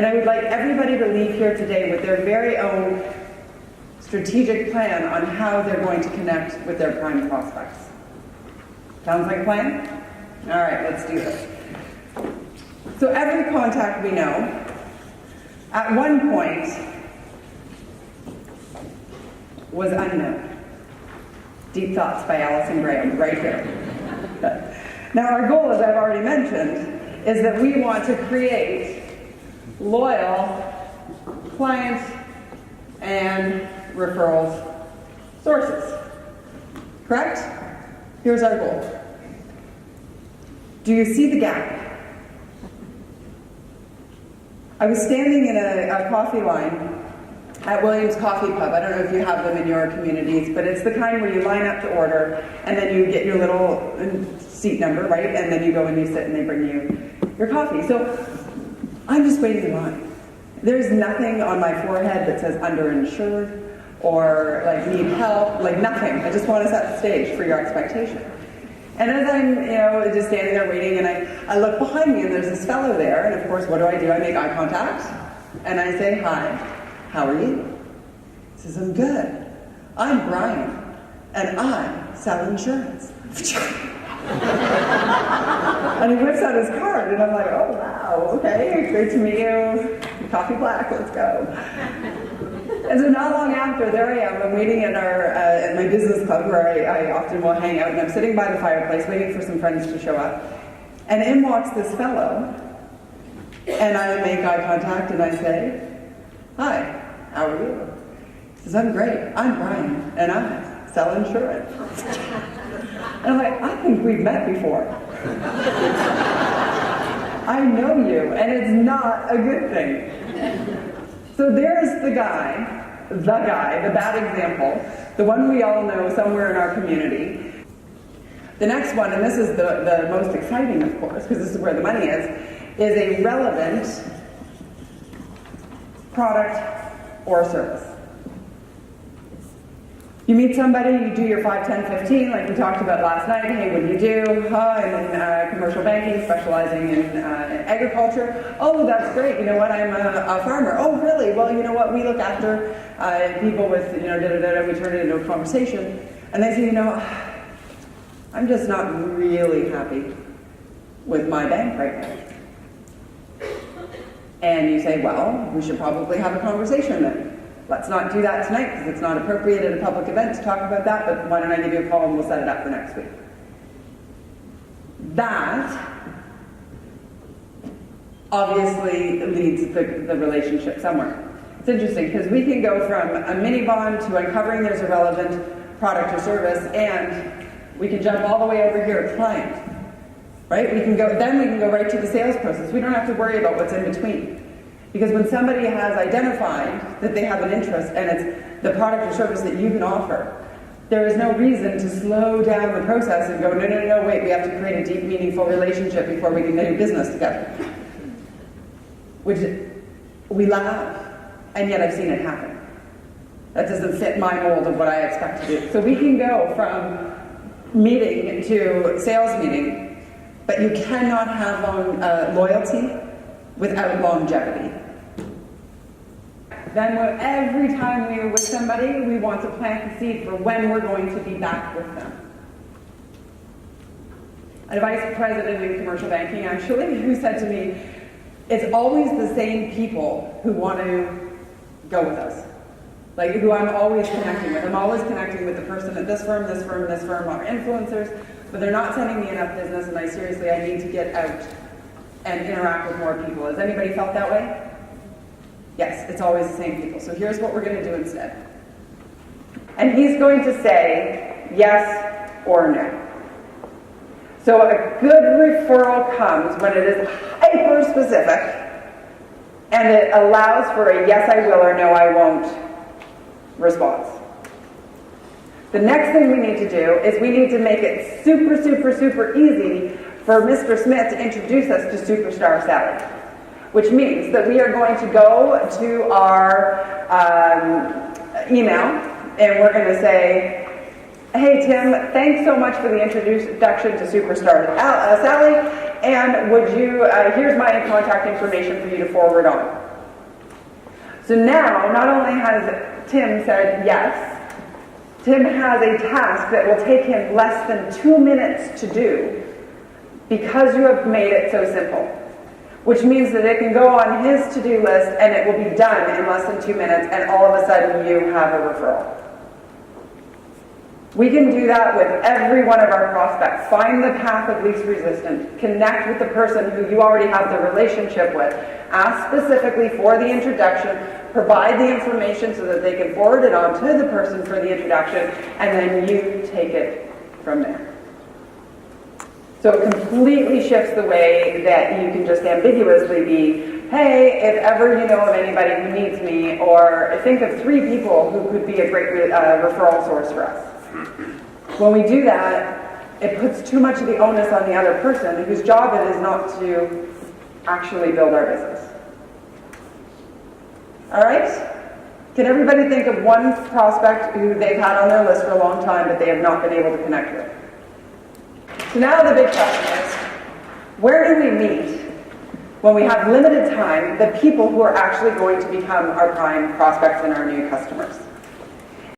And I would like everybody to leave here today with their very own strategic plan on how they're going to connect with their prime prospects. Sounds like a plan? All right, let's do this. So every contact we know, at one point, was unknown. Deep Thoughts by Allison right here. Now our goal, as I've already mentioned, is that we want to create loyal client and referrals sources. Correct? Here's our goal. Do you see the gap? I was standing in a coffee line at Williams Coffee Pub. I don't know if you have them in your communities, but it's the kind where you line up to order and then you get your little seat number, right? And then you go and you sit and they bring you your coffee. So I'm just waiting in line. There's nothing on my forehead that says underinsured or like need help, like nothing. I just want to set the stage for your expectation. And as I'm, just standing there waiting, and I look behind me, and there's this fellow there, and of course, what do? I make eye contact, and I say, "Hi, how are you?" He says, "I'm good. I'm Brian, and I sell insurance." And he whips out his card, and I'm like, "Oh, wow, okay, great to meet you. Coffee black, let's go." And so not long after, there I am. I'm waiting at at my business club where I often will hang out, and I'm sitting by the fireplace waiting for some friends to show up. And in walks this fellow, and I make eye contact, and I say, "Hi, how are you?" He says, "I'm great. I'm Brian, and I sell insurance." And I'm like, "I think we've met before. I know you, and it's not a good thing." So there's the bad example, the one we all know somewhere in our community. The next one, and this is the most exciting, of course, because this is where the money is a relevant product or service. You meet somebody, you do your 5, 10, 15, like we talked about last night. Hey, what do you do? I'm in commercial banking, specializing in agriculture. Oh, that's great. You know what? I'm a farmer. Oh, really? Well, you know what? We look after people with, we turn it into a conversation. And they say, I'm just not really happy with my bank right now. And you say, well, we should probably have a conversation then. Let's not do that tonight because it's not appropriate at a public event to talk about that, but why don't I give you a call and we'll set it up for next week. That obviously leads the relationship somewhere. It's interesting because we can go from a mini bond to uncovering there's a relevant product or service, and we can jump all the way over here to client, right? We can go right to the sales process. We don't have to worry about what's in between. Because when somebody has identified that they have an interest and it's the product or service that you can offer, there is no reason to slow down the process and go, no, wait, we have to create a deep, meaningful relationship before we can do business together. Which we laugh, and yet I've seen it happen. That doesn't fit my mold of what I expect to do. So we can go from meeting to sales meeting, but you cannot have loyalty without longevity. Then every time we are with somebody, we want to plant the seed for when we're going to be back with them. A vice president in commercial banking, actually, who said to me, it's always the same people who want to go with us. Like, who I'm always connecting with. I'm always connecting with the person at this firm, our influencers, but they're not sending me enough business, and I need to get out and interact with more people. Has anybody felt that way? Yes, it's always the same people. So here's what we're going to do instead. And he's going to say yes or no. So a good referral comes when it is hyper-specific and it allows for a yes I will or no I won't response. The next thing we need to do is we need to make it super, super, super easy for Mr. Smith to introduce us to Superstar Sally, which means that we are going to go to our email and we're going to say, hey Tim, thanks so much for the introduction to Superstar Sally, and would you, here's my contact information for you to forward on. So now, not only has Tim said yes, Tim has a task that will take him less than 2 minutes to do because you have made it so simple. Which means that it can go on his to-do list and it will be done in less than 2 minutes, and all of a sudden you have a referral. We can do that with every one of our prospects. Find the path of least resistance. Connect with the person who you already have the relationship with. Ask specifically for the introduction. Provide the information so that they can forward it on to the person for the introduction, and then you take it from there. So it completely shifts the way that you can just ambiguously be, hey, if ever you know of anybody who needs me, or think of 3 people who could be a great referral source for us. When we do that, it puts too much of the onus on the other person whose job it is not to actually build our business. All right? Can everybody think of one prospect who they've had on their list for a long time but they have not been able to connect with? So now the big question is, where do we meet when we have limited time the people who are actually going to become our prime prospects and our new customers?